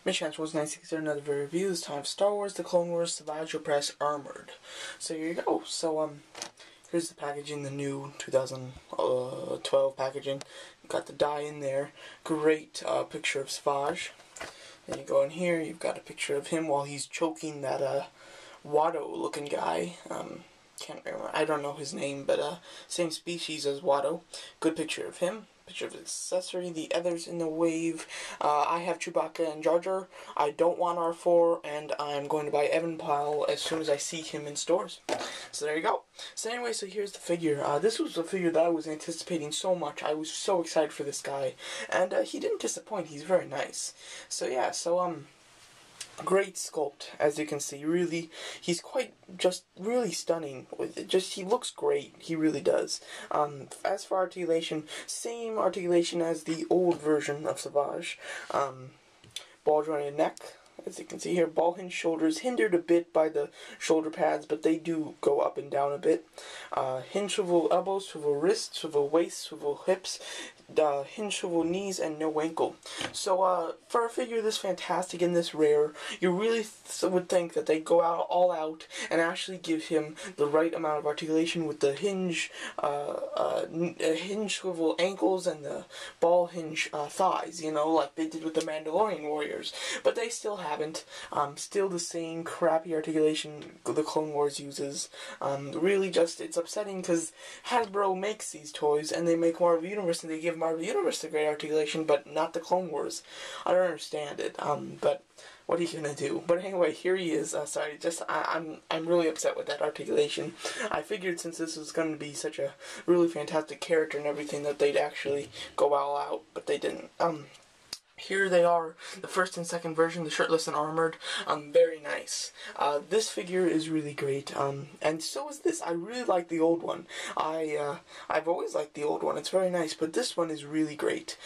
My chance was 960, another very review. This time Star Wars The Clone Wars Savage Opress Armored. So here you go. So here's the packaging, the new 2012 packaging. Got the die in there. Great picture of Savage. Then you go in here, you've got a picture of him while he's choking that Watto looking guy. Can't remember, I don't know his name, but same species as Watto. Good picture of him. Picture of his accessory, the others in the wave. I have Chewbacca and Jar Jar. I don't want R4, and I'm going to buy Evan Pyle as soon as I see him in stores. So there you go. So anyway, so here's the figure. This was a figure that I was anticipating so much. I was so excited for this guy, and he didn't disappoint. He's very nice. So yeah, great sculpt, as you can see. Really, he's quite just really stunning. He looks great. He really does. As for articulation, same articulation as the old version of Savage. Ball jointed neck, as you can see here. Ball hinge shoulders, hindered a bit by the shoulder pads, but they do go up and down a bit. Hinge swivel elbows, swivel wrists, swivel waist, swivel hips, hinge swivel knees, and no ankle. So for a figure this fantastic and this rare, you really would think that they'd go all out and actually give him the right amount of articulation with the hinge swivel ankles and the ball hinge thighs, you know, like they did with the Mandalorian warriors. But they still haven't. Still the same crappy articulation the Clone Wars uses. Really just, it's upsetting because Hasbro makes these toys and they make Marvel Universe and they give Marvel Universe the great articulation, but not the Clone Wars. I don't understand it. But what are you gonna do? But anyway, here he is. Sorry, I'm really upset with that articulation. I figured since this was going to be such a really fantastic character and everything that they'd actually go all out, but they didn't. Here they are, the first and second version, the shirtless and armored. Very nice. This figure is really great, and so is this. I really like the old one. I've always liked the old one. It's very nice, but this one is really great.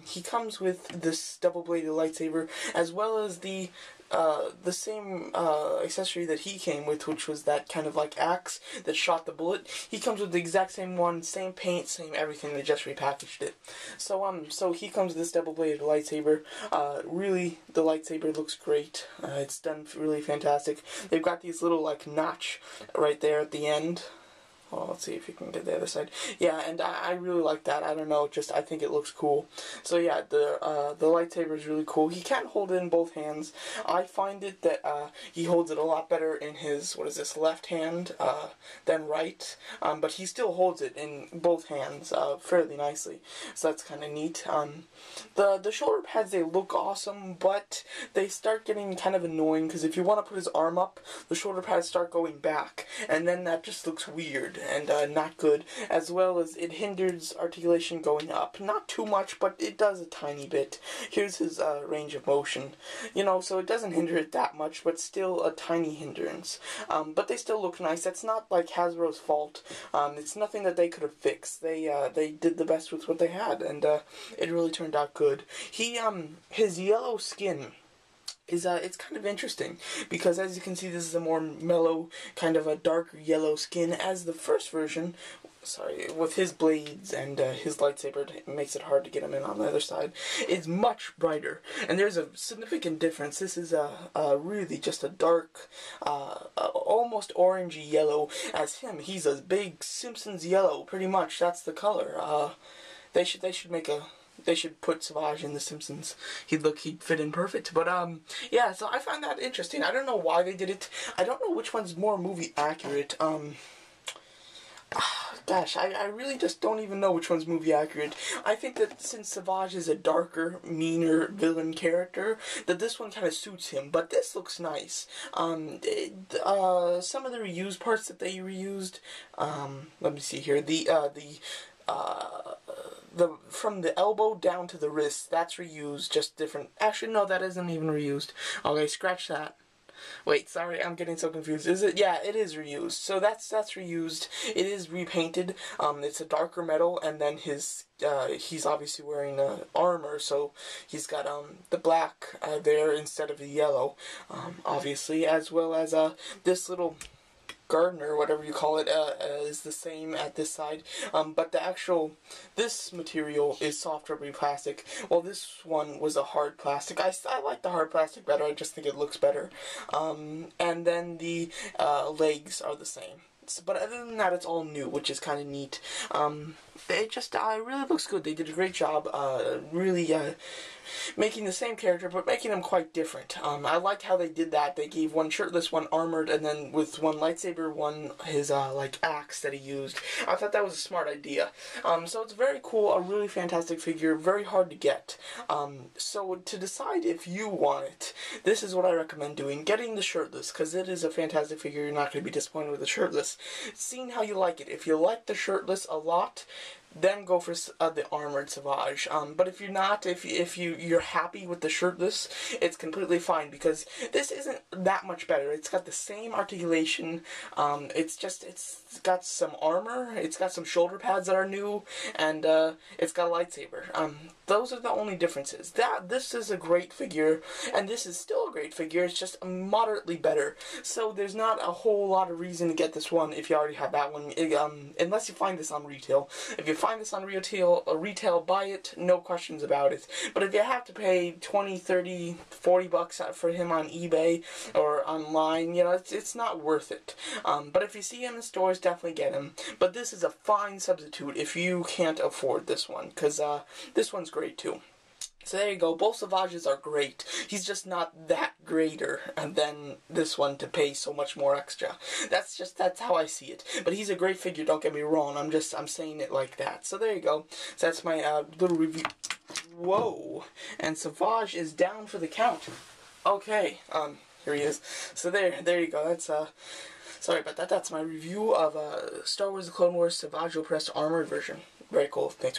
He comes with this double-bladed lightsaber, as well as the same accessory that he came with, which was that kind of like axe that shot the bullet. He comes with the exact same one, same paint, same everything. They just repackaged it. So he comes with this double-bladed lightsaber. Really, the lightsaber looks great. It's done really fantastic. They've got these little like notch right there at the end. Well, let's see if you can get the other side. Yeah, and I really like that. I don't know, just I think it looks cool. So yeah, the lightsaber is really cool. He can't hold it in both hands. I find it that he holds it a lot better in his left hand than right. But he still holds it in both hands fairly nicely. So that's kind of neat. The shoulder pads, they look awesome, but they start getting kind of annoying because if you want to put his arm up, the shoulder pads start going back, and then that just looks weird and not good, as well as it hinders articulation going up. Not too much, but it does a tiny bit. Here's his range of motion. You know, so it doesn't hinder it that much, but still a tiny hindrance. But they still look nice. That's not like Hasbro's fault. It's nothing that they could have fixed. They did the best with what they had, and it really turned out good. His yellow skin is it's kind of interesting because, as you can see, this is a more mellow, kind of a darker yellow skin, as the first version, with his blades and his lightsaber, it makes it hard to get him in on the other side. It's much brighter, and there's a significant difference. This is really just a dark, almost orangey yellow. As him, he's a big Simpsons yellow, pretty much. That's the color. They should put Savage in The Simpsons. He'd fit in perfect. But, yeah, so I find that interesting. I don't know why they did it. I don't know which one's more movie accurate. Gosh, I really just don't even know which one's movie accurate. I think that since Savage is a darker, meaner villain character, that this one kind of suits him. But this looks nice. Some of the reused parts that they reused, let me see here, from the elbow down to the wrist, that's reused, just different. Actually, no, that isn't even reused. Okay, scratch that. Wait, sorry, I'm getting so confused. Is it? Yeah, it is reused. So that's reused. It is repainted. It's a darker metal, and then he's obviously wearing armor, so he's got the black there instead of the yellow, obviously, as well as this little Gardner, whatever you call it, is the same at this side. But this material is soft rubbery plastic. Well, this one was a hard plastic. I like the hard plastic better. I just think it looks better. And then the legs are the same. But other than that, it's all new, which is kind of neat. It just really looks good. They did a great job, really making the same character, but making them quite different. I liked how they did that. They gave one shirtless, one armored, and then with one lightsaber, one his like axe that he used. I thought that was a smart idea. So it's very cool, a really fantastic figure, very hard to get. So to decide if you want it, this is what I recommend doing: getting the shirtless, because it is a fantastic figure. You're not going to be disappointed with the shirtless. Seeing how you like it. If you like the shirtless a lot, then go for the armored Savage. But if you're not, if you're happy with the shirtless, it's completely fine, because this isn't that much better. It's got the same articulation. It's got some armor. It's got some shoulder pads that are new, and it's got a lightsaber. Those are the only differences. This is a great figure, and this is still a great figure. It's just moderately better. So there's not a whole lot of reason to get this one if you already have that one. Unless you find this on retail. If you find this on retail, buy it, no questions about it. But if you have to pay 20, 30, 40 bucks for him on eBay or online, you know, it's not worth it. But if you see him in stores, definitely get him. But this is a fine substitute if you can't afford this one, because this one's great too. So there you go. Both Savages are great. He's just not that greater than this one to pay so much more extra. That's how I see it. But he's a great figure, don't get me wrong. I'm saying it like that. So there you go. So that's my little review. Whoa. And Savage is down for the count. Okay. Here he is. So there you go. That's sorry about that. That's my review of Star Wars: The Clone Wars Savage Opress Armored version. Very cool. Thanks for